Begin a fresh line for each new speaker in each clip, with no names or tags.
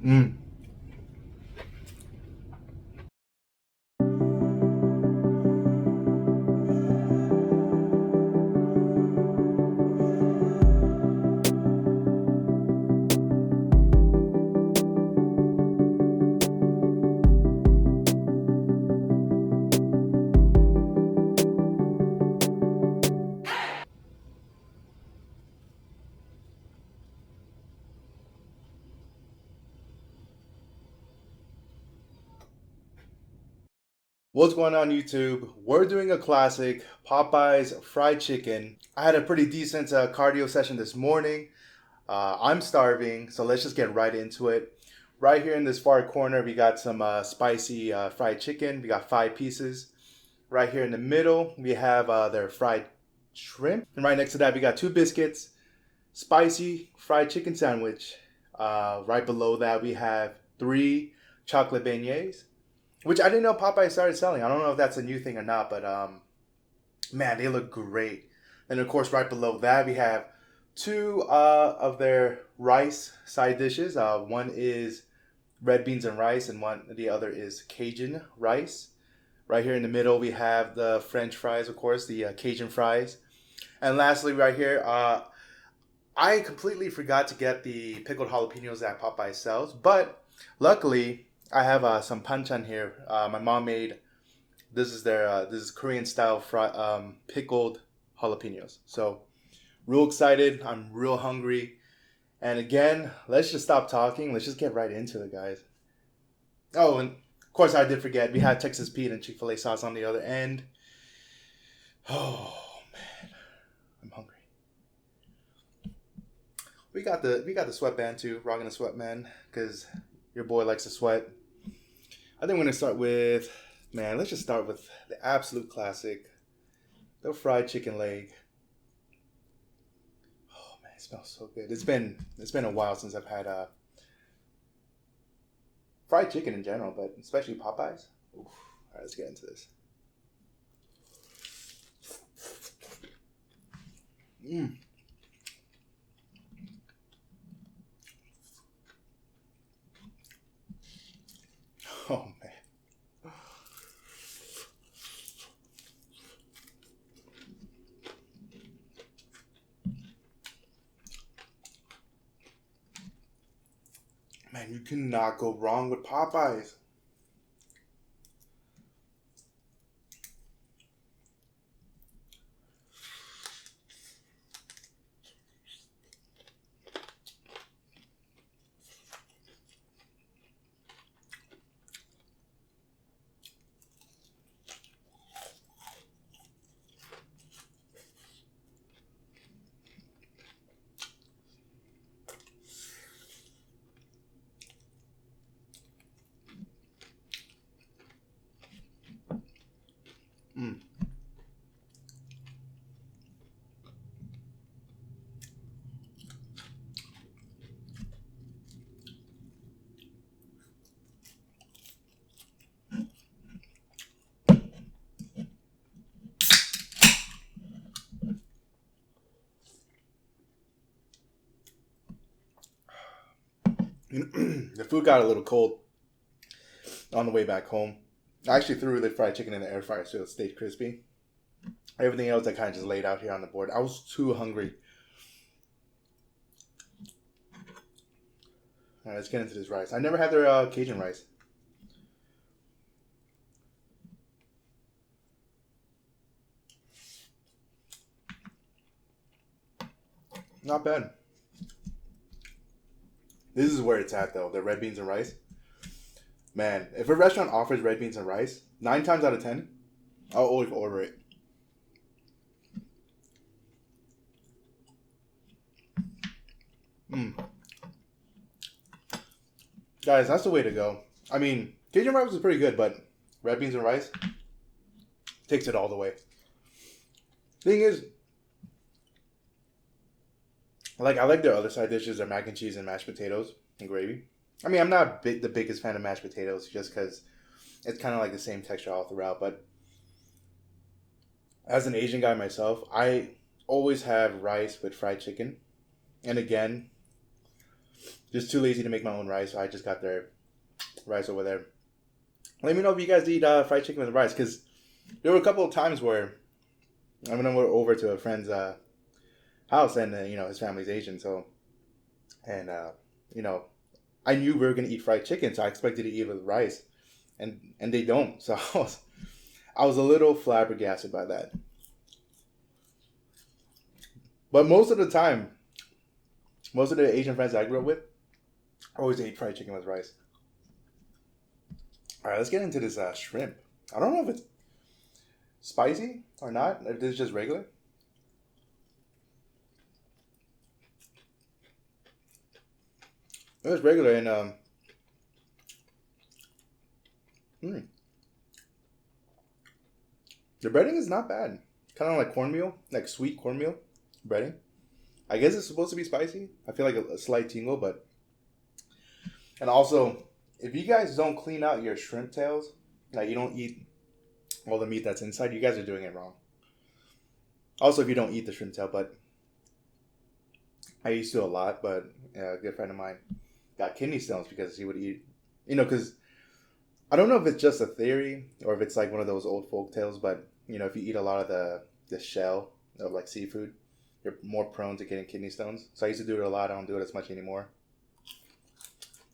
Mm. What's going on, YouTube? We're doing a classic Popeyes fried chicken. I had a pretty decent cardio session this morning. I'm starving, so let's just get right into it. Right here in this far corner, we got some spicy fried chicken. We got 5 pieces. Right here in the middle, we have their fried shrimp. And right next to that, we got 2 biscuits, spicy fried chicken sandwich. Right below that, we have 3 chocolate beignets, which I didn't know Popeye started selling. I don't know if that's a new thing or not, but man, they look great. And of course, right below that, we have two of their rice side dishes. One is red beans and rice, and the other is Cajun rice. Right here in the middle, we have the French fries, of course, the Cajun fries. And lastly, right here, I completely forgot to get the pickled jalapenos that Popeye sells, but luckily I have some panchan here. My mom made this is Korean style pickled jalapenos. So real excited. I'm real hungry. And again, let's just stop talking. Let's just get right into it, guys. Oh, and of course I did forget. We had Texas Pete and Chick-fil-A sauce on the other end. Oh man, I'm hungry. We got the sweatband too, rocking the sweatband because your boy likes to sweat. I think we're gonna start with, man. Let's just start with the absolute classic, the fried chicken leg. Oh man, it smells so good. It's been a while since I've had fried chicken in general, but especially Popeyes. Oof. All right, let's get into this. Mm. Oh man. Man, you cannot go wrong with Popeyes. Mm. The food got a little cold on the way back home. I actually threw the fried chicken in the air fryer so it stayed crispy. Everything else I kind of just laid out here on the board. I was too hungry. All right, let's get into this rice. I never had their Cajun rice. Not bad. This is where it's at though. The red beans and rice. Man, if a restaurant offers red beans and rice, 9 times out of 10, I'll always order it. Mm. Guys, that's the way to go. I mean, Cajun rice is pretty good, but red beans and rice takes it all the way. Thing is, like I like their other side dishes, their mac and cheese and mashed potatoes and gravy. I mean, I'm not the biggest fan of mashed potatoes just because it's kind of like the same texture all throughout. But as an Asian guy myself, I always have rice with fried chicken. And again, Just too lazy to make my own rice, so I just got their rice over there. Let me know if you guys eat fried chicken with rice, because there were a couple of times where I went over to a friend's house, and his family's Asian, so and I knew we were gonna eat fried chicken, so I expected to eat it with rice, and they don't. So I was a little flabbergasted by that. But most of the time, most of the Asian friends I grew up with always ate fried chicken with rice. All right, let's get into this shrimp. I don't know if it's spicy or not. If this is just regular. It was regular, and the breading is not bad. Kind of like cornmeal, like sweet cornmeal breading. I guess it's supposed to be spicy. I feel like a slight tingle, but... And also, if you guys don't clean out your shrimp tails, like you don't eat all the meat that's inside, you guys are doing it wrong. Also, if you don't eat the shrimp tail, but I used to a lot, but a good friend of mine got kidney stones because he would eat, because I don't know if it's just a theory or if it's like one of those old folk tales, but if you eat a lot of the shell of like seafood, you're more prone to getting kidney stones. So I used to do it a lot. I don't do it as much anymore.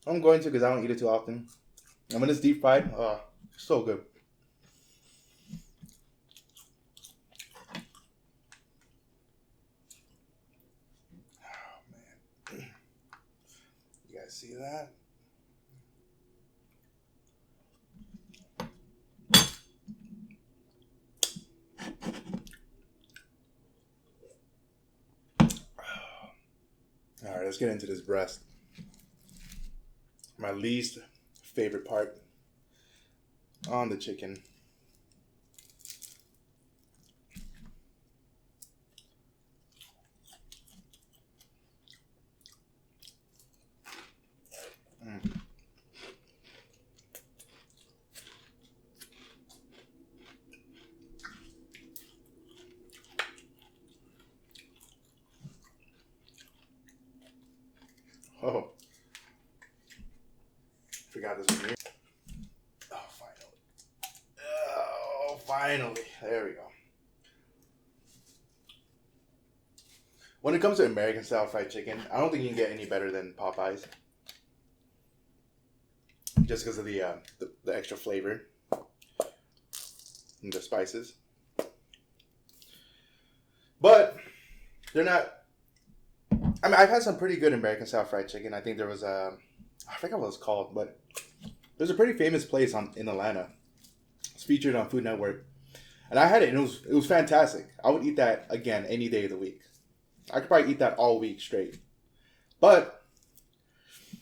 I'm going to because I don't eat it too often. And when it's deep fried, so good. Oh man, you guys see that? All right, let's get into this breast. My least favorite part on the chicken. Oh, forgot this one here. Oh, finally. Oh, finally. There we go. When it comes to American style fried chicken, I don't think you can get any better than Popeyes. Just because of the extra flavor and the spices. But they're not... I mean, I've had some pretty good American style fried chicken. I think there was I forget what it's called, but there's a pretty famous place in Atlanta. It's featured on Food Network, and I had it, and it was fantastic. I would eat that again any day of the week. I could probably eat that all week straight. But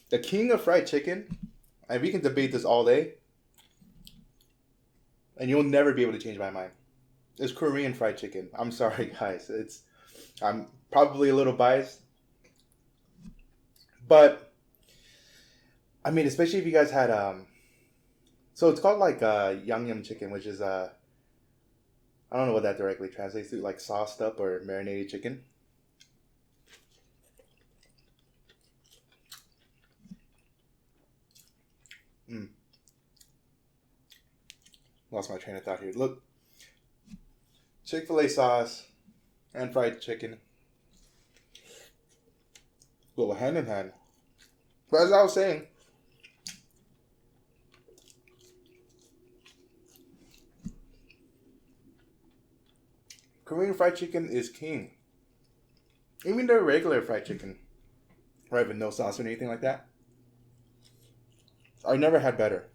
the king of fried chicken, and we can debate this all day, and you'll never be able to change my mind, is Korean fried chicken. I'm sorry, guys. I'm probably a little biased. But, I mean, especially if you guys had, so it's called like Yum chicken, which is, I don't know what that directly translates to, like sauced up or marinated chicken. Lost my train of thought here. Look, Chick-fil-A sauce and fried chicken go hand in hand. But as I was saying, Korean fried chicken is king. Even their regular fried chicken, right, with no sauce or anything like that, I never had better.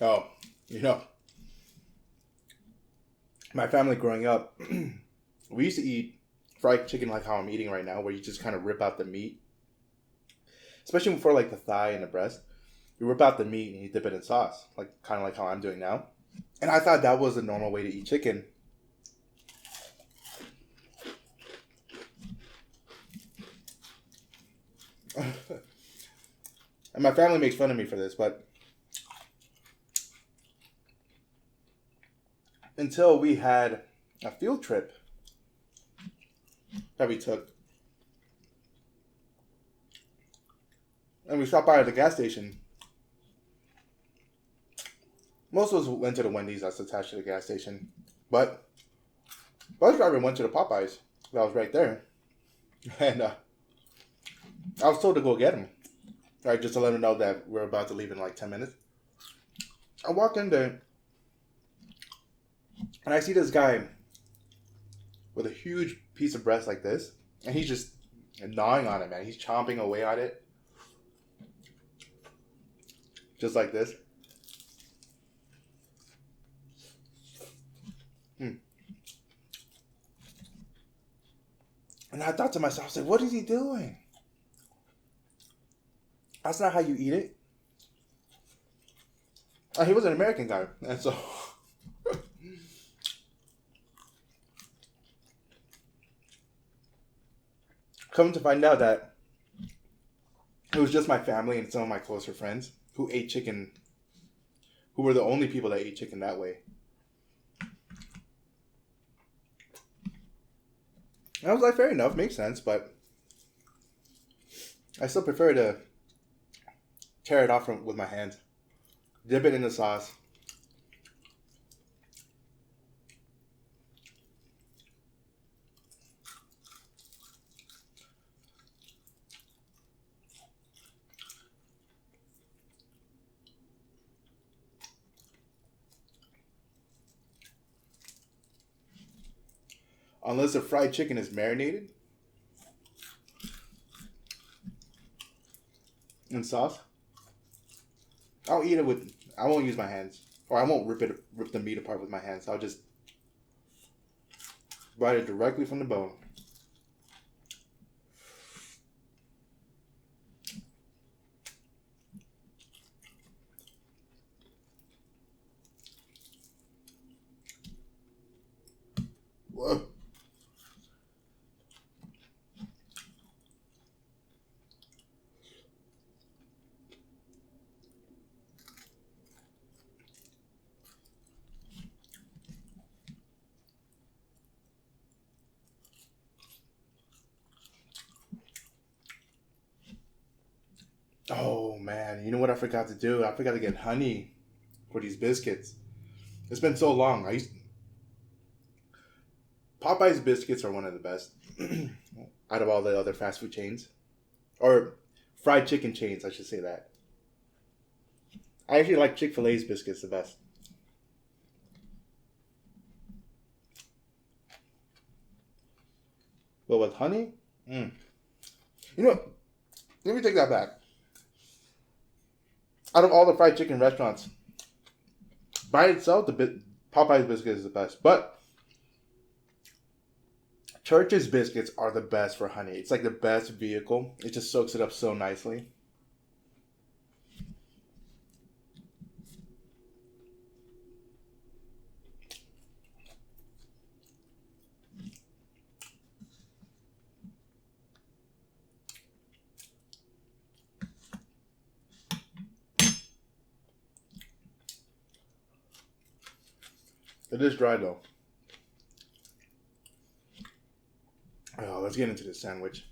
Oh, my family growing up, we used to eat fried chicken like how I'm eating right now, where you just kind of rip out the meat. especially for like the thigh and the breast. You rip out the meat and you dip it in sauce, like kind of like how I'm doing now. And I thought that was the normal way to eat chicken. And my family makes fun of me for this, but until we had a field trip that we took, and we stopped by at the gas station. Most of us went to the Wendy's that's attached to the gas station, but bus driver went to the Popeyes that was right there, and I was told to go get him, right, just to let him know that we're about to leave in like 10 minutes. I walk in there, and I see this guy with a huge piece of breast like this, and he's just gnawing on it, man. He's chomping away on it, just like this. And I thought to myself, I said, what is he doing? That's not how you eat it. He was an American guy. And so come to find out that it was just my family and some of my closer friends who ate chicken, who were the only people that ate chicken that way. And I was like, fair enough, makes sense, but I still prefer to tear it off with my hands, dip it in the sauce. Unless the fried chicken is marinated in sauce, I'll eat it with. I won't use my hands, or I won't rip the meat apart with my hands. I'll just bite it directly from the bone. Whoa. Oh man, you know what I forgot to do? I forgot to get honey for these biscuits. It's been so long. Popeyes biscuits are one of the best out of all the other fast food chains, or fried chicken chains, I should say that. I actually like Chick-fil-A's biscuits the best. But with honey, you know what? Let me take that back. Out of all the fried chicken restaurants, by itself, Popeyes biscuit is the best. But Church's biscuits are the best for honey. It's like the best vehicle. It just soaks it up so nicely. It is dry though. Oh, let's get into this sandwich.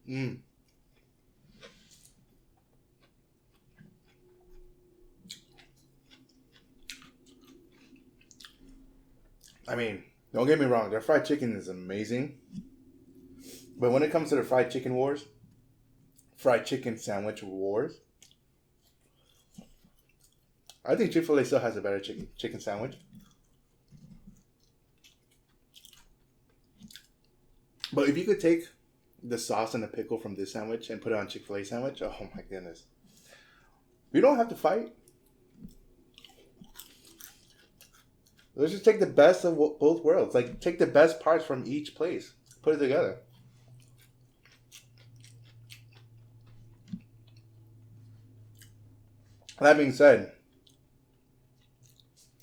I mean, don't get me wrong, their fried chicken is amazing. But when it comes to the fried chicken wars, fried chicken sandwich wars, I think Chick-fil-A still has a better chicken sandwich. But if you could take the sauce and the pickle from this sandwich and put it on Chick-fil-A sandwich, oh my goodness. We don't have to fight. Let's just take the best of both worlds. Like, take the best parts from each place, put it together. That being said,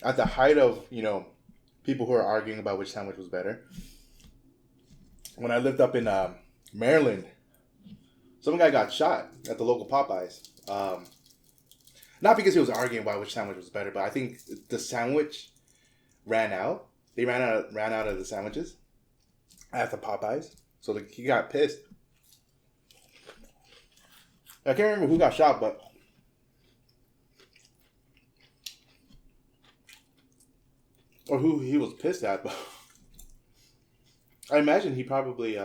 at the height of, people who are arguing about which sandwich was better, when I lived up in Maryland, some guy got shot at the local Popeyes. Not because he was arguing about which sandwich was better, but I think the sandwich ran out. They ran out of the sandwiches at the Popeyes, so he got pissed. I can't remember who got shot, but or who he was pissed at. But I imagine he probably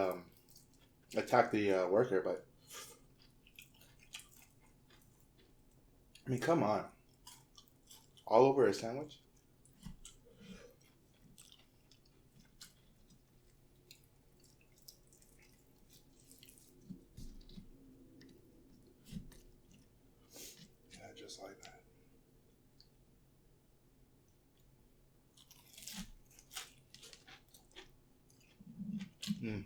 attacked the worker. But I mean, come on, all over a sandwich. Yeah, just like that. Mm.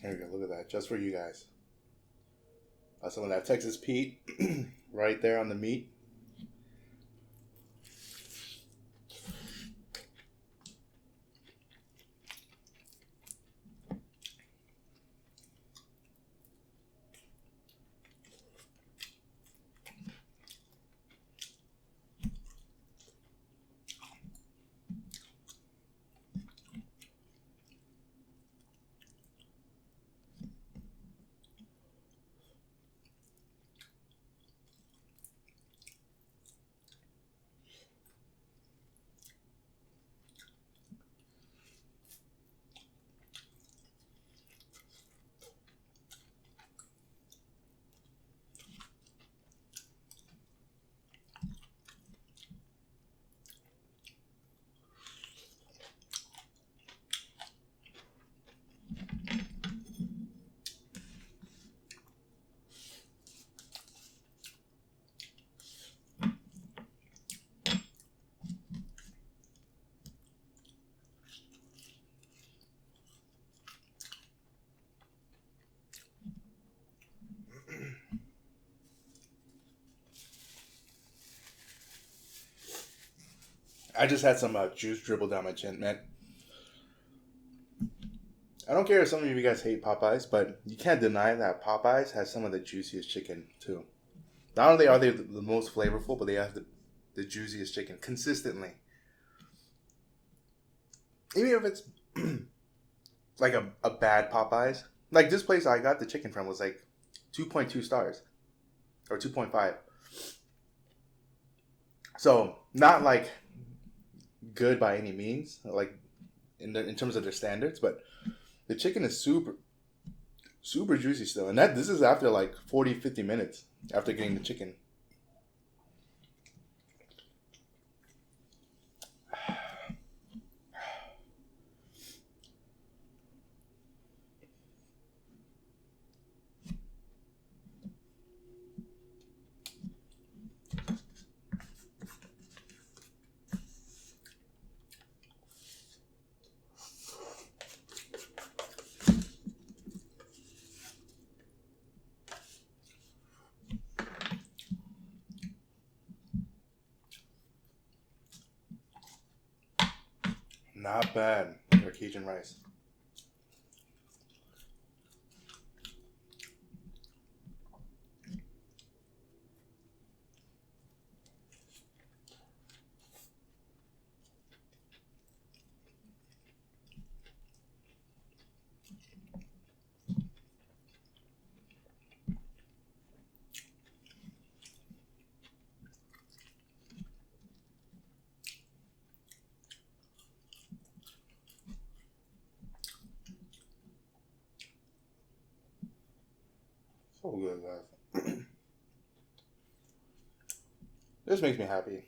There we go. Look at that, just for you guys. Some of that Texas Pete right there on the meat. I just had some juice dribble down my chin, man. I don't care if some of you guys hate Popeyes, but you can't deny that Popeyes has some of the juiciest chicken too. Not only are they the most flavorful, but they have the juiciest chicken consistently. Even if it's like a bad Popeyes. Like this place I got the chicken from was like 2.2 stars or 2.5. So not like good by any means, like in terms of their standards, but the chicken is super juicy still. And this is after like 40, 50 minutes after getting the chicken. Not bad for Cajun rice. So good, guys. This makes me happy.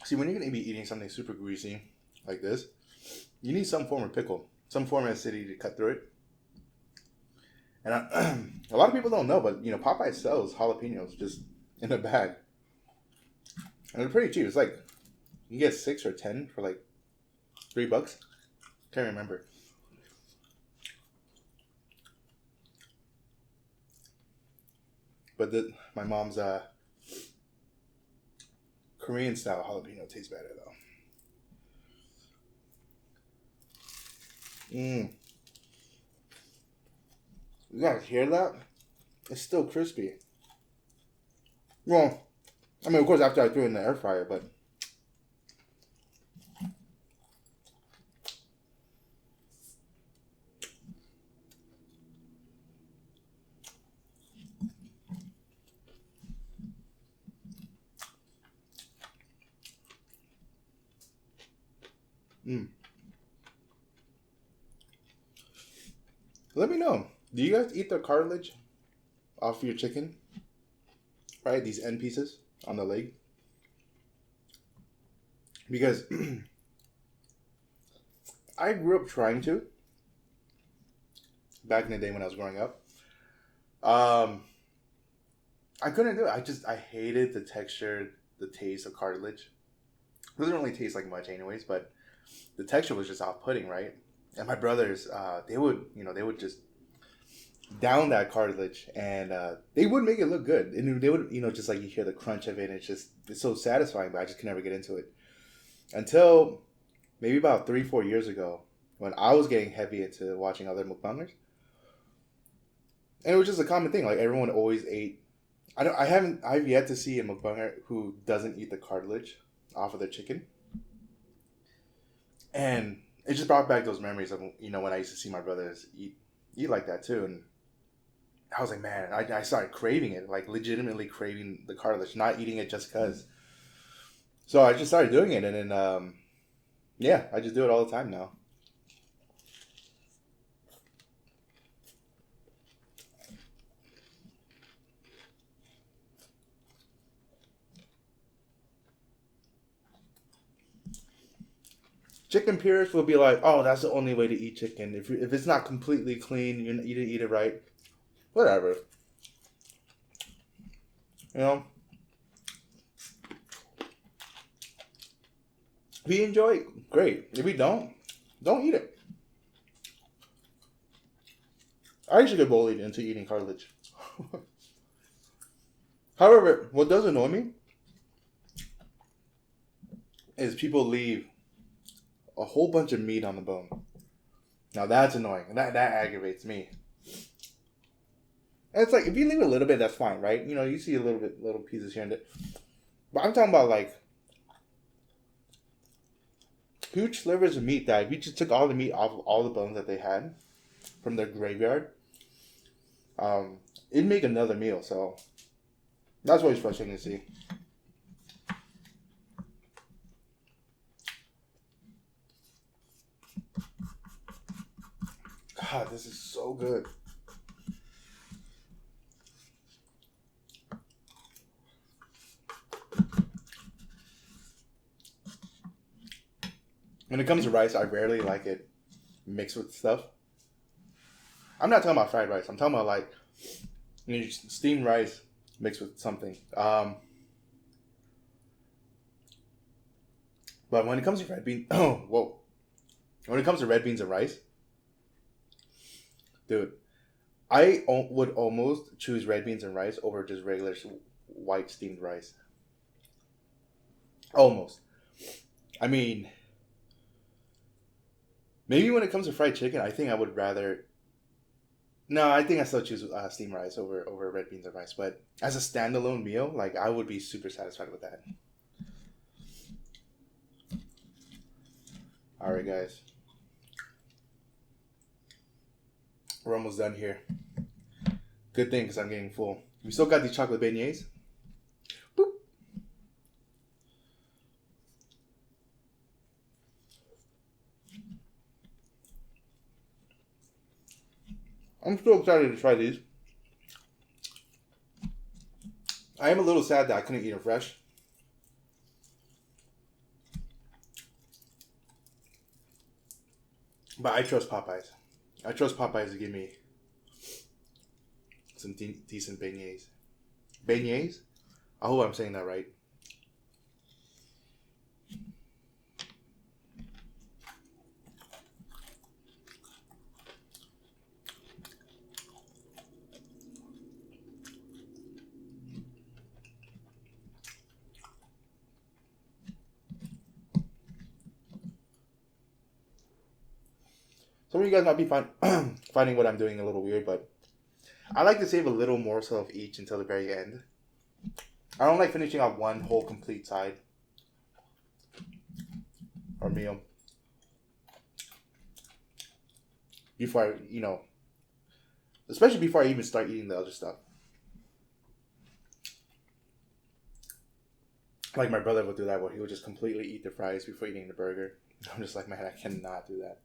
See, when you're going to be eating something super greasy like this, you need some form of pickle, some form of acidity to cut through it. And a lot of people don't know, but Popeyes sells jalapenos just in a bag, and they're pretty cheap. It's like you can get 6 or 10 for like $3. Can't remember. But my mom's Korean style jalapeno tastes better though. You guys hear that? It's still crispy. Well, I mean, of course, after I threw it in the air fryer, but let me know. Do you guys eat the cartilage off your chicken? Right, these end pieces on the leg. Because I grew up trying to. Back in the day when I was growing up. I couldn't do it. I hated the texture, the taste of cartilage. It doesn't really taste like much anyways, but the texture was just off-putting, right? And my brothers, they would just down that cartilage, and they would make it look good. And they would, just like you hear the crunch of it, and it's so satisfying, but I just could never get into it. Until maybe about 3-4 years ago, when I was getting heavy into watching other mukbangers. And it was just a common thing. Like, everyone always ate. I've yet to see a mukbanger who doesn't eat the cartilage off of their chicken. And it just brought back those memories of, when I used to see my brothers eat like that too. And I was like, man, I started craving it, like legitimately craving the cartilage, not eating it just because. So I just started doing it, and then, yeah, I just do it all the time now. Chicken purists will be like, oh, that's the only way to eat chicken. If it's not completely clean, you didn't eat it right. Whatever. If you enjoy it, great. If you don't eat it. I actually get bullied into eating cartilage. However, what does annoy me is people leave a whole bunch of meat on the bone. Now that's annoying. That aggravates me. And it's like, if you leave a little bit, that's fine, right? You see little pieces here and there. But I'm talking about like huge slivers of meat that if you just took all the meat off of all the bones that they had from their graveyard, it'd make another meal. So that's always frustrating to see. God, this is so good. When it comes to rice, I rarely like it mixed with stuff. I'm not talking about fried rice. I'm talking about like steamed rice mixed with something. But when it comes to red beans, when it comes to red beans and rice, dude, I would almost choose red beans and rice over just regular white steamed rice. Almost. I mean, maybe when it comes to fried chicken, I think I would rather. No, I think I still choose steamed rice over red beans and rice. But as a standalone meal, like, I would be super satisfied with that. All right, guys. We're almost done here. Good thing, because I'm getting full. We still got these chocolate beignets. Boop. I'm still excited to try these. I am a little sad that I couldn't eat them fresh. But I trust Popeyes. I trust Popeyes to give me some decent beignets. Beignets? I hope I'm saying that right. Some of you guys might be finding what I'm doing a little weird, but I like to save a little morsel of each until the very end. I don't like finishing off one whole complete side or meal before I, especially before I even start eating the other stuff. Like my brother would do that, where he would just completely eat the fries before eating the burger. I'm just like, man, I cannot do that.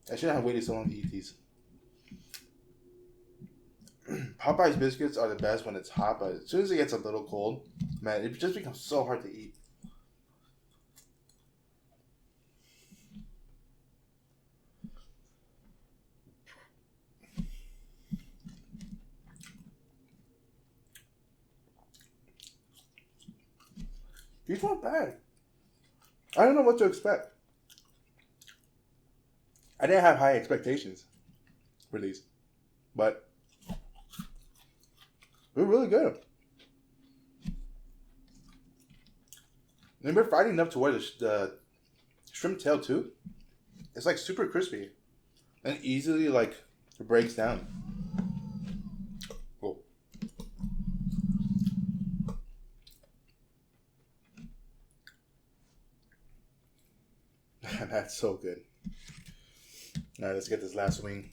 I shouldn't have waited so long to eat these. Popeye's biscuits are the best when it's hot, but as soon as it gets a little cold, man, it just becomes so hard to eat. These weren't bad. I don't know what to expect. I didn't have high expectations for these, but they're really good. And they're fried enough to where the shrimp tail too, it's like super crispy and easily like breaks down. Cool. That's so good. All right, let's get this last wing.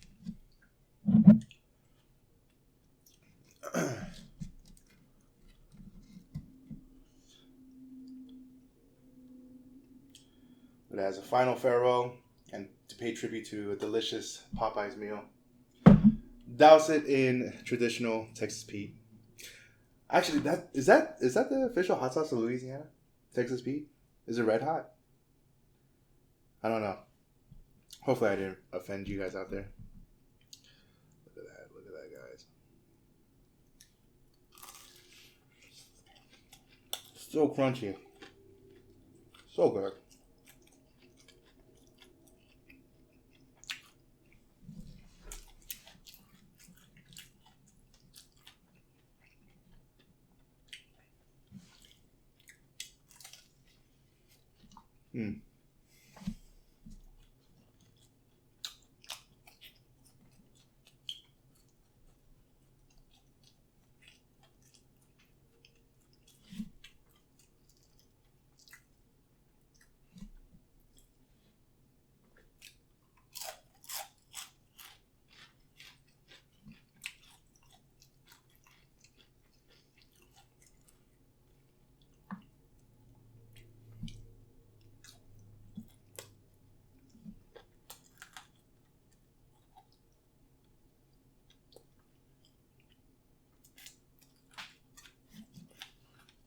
But as a final farewell and to pay tribute to a delicious Popeyes meal, douse it in traditional Texas Pete. Actually, that is that the official hot sauce of Louisiana? Texas Pete? Is it red hot? I don't know. Hopefully I didn't offend you guys out there. Look at that, guys. So crunchy. So good. Mm.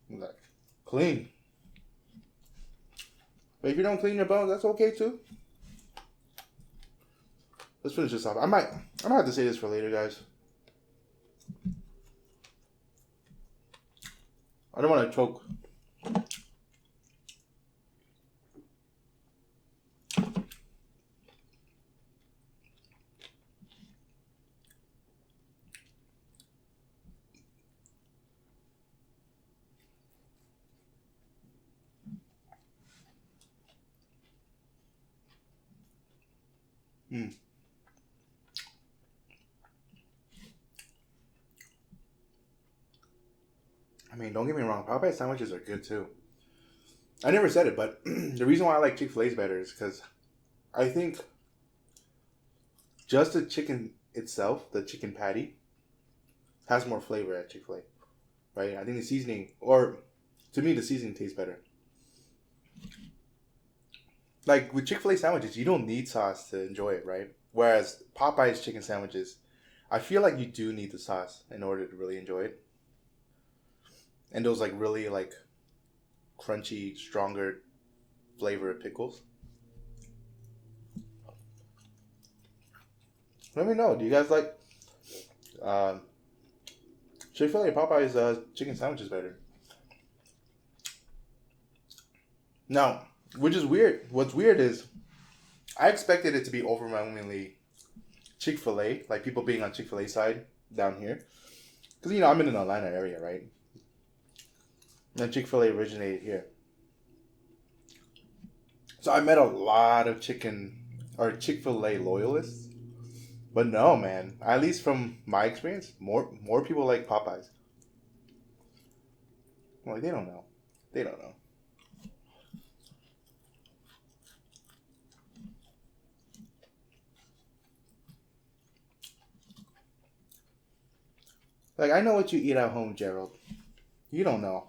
Like, clean. But if you don't clean your bones, that's okay too. let's finish this off. I might have to say this for later, guys. I don't want to choke. Mm. I mean, don't get me wrong. Popeye sandwiches are good too. I never said it, but the reason why I like Chick-fil-A's better is because I think just the chicken itself, the chicken patty, has more flavor at Chick-fil-A, right? I think the seasoning, or to me, the seasoning tastes better. Like with Chick-fil-A sandwiches, you don't need sauce to enjoy it, right? Whereas Popeye's chicken sandwiches, I feel like you do need the sauce in order to really enjoy it. And those like really like crunchy, stronger flavor of pickles. Let me know. Do you guys like Chick-fil-A or Popeye's chicken sandwiches better? Now, which is weird. What's weird is I expected it to be overwhelmingly Chick-fil-A, like people being on Chick-fil-A side down here. Because, you know, I'm in an Atlanta area, right? And Chick-fil-A originated here. So I met a lot of Chick-fil-A loyalists. But no, man. At least from my experience, more people like Popeyes. Like, they don't know. They don't know. Like, I know what you eat at home, Gerald. You don't know.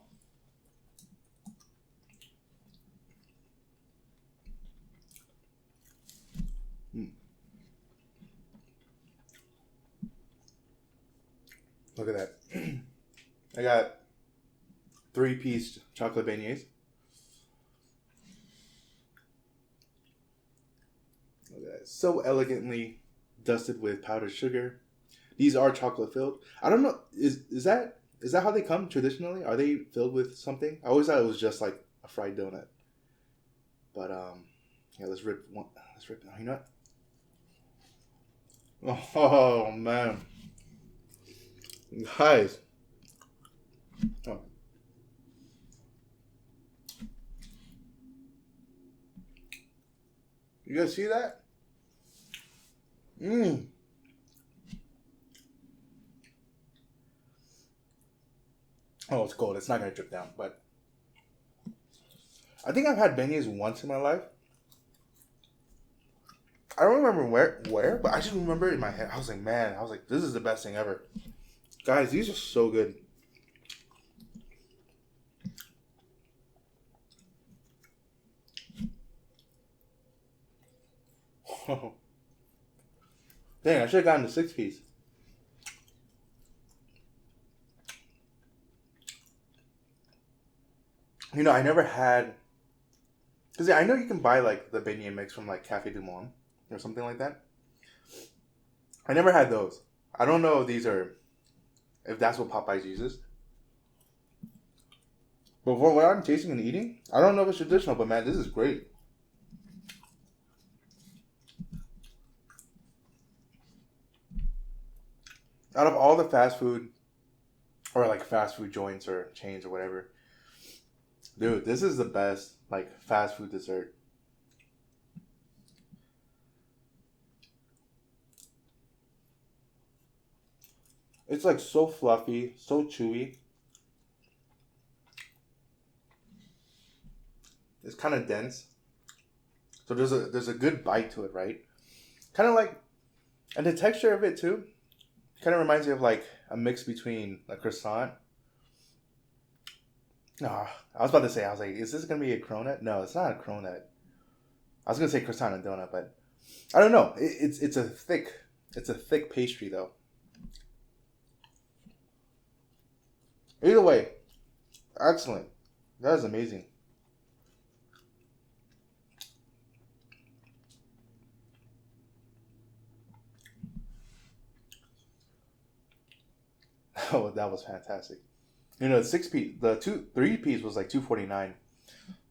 Look at that. I got 3-piece chocolate beignets. Look at that. So elegantly dusted with powdered sugar. These are chocolate filled. I don't know. Is that how they come traditionally? Are they filled with something? I always thought it was just like a fried donut. But yeah, let's rip one. Let's rip. You know what? Oh man. Guys. Oh. You guys see that? Mmm. Oh, it's cold. It's not going to drip down. But I think I've had beignets once in my life. I don't remember where, but I just remember it in my head. I was like, this is the best thing ever. Guys, these are so good. Dang, I should have gotten the 6-piece. You know, I never had... Because I know you can buy, like, the beignet mix from, like, Cafe Du Monde or something like that. I never had those. I don't know if these are... If that's what Popeyes uses. But for what I'm tasting and eating, I don't know if it's traditional, but, man, this is great. Out of all the fast food, or, like, fast food joints or chains or whatever... Dude, this is the best, like, fast food dessert. It's, like, so fluffy, so chewy. It's kind of dense. So there's a good bite to it, right? Kind of like, and the texture of it, too, kind of reminds me of, like, a mix between a croissant. No, I was about to say, I was like, is this going to be a cronut? No, it's not a cronut. I was going to say croissant and donut, but I don't know. It's a thick pastry, though. Either way, excellent. That is amazing. Oh, that was fantastic. You know, the 6-piece, the 3-piece was like $2.49.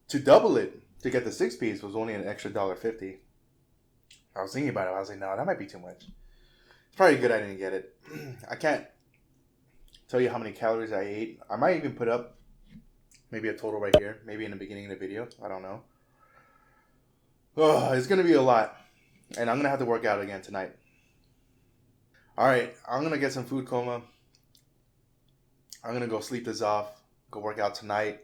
To double it, to get the 6-piece was only an extra $1.50. I was thinking about it. I was like, no, that might be too much. It's probably good I didn't get it. I can't tell you how many calories I ate. I might even put up maybe a total right here. Maybe in the beginning of the video. I don't know. Oh, it's going to be a lot. And I'm going to have to work out again tonight. All right. I'm going to get some food coma. I'm going to go sleep this off. Go work out tonight.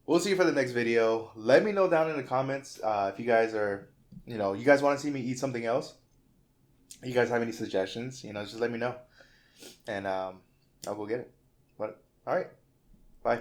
We'll see you for the next video. Let me know down in the comments if you guys are, you guys want to see me eat something else. You guys have any suggestions? Just let me know. And I'll go get it. But all right. Bye.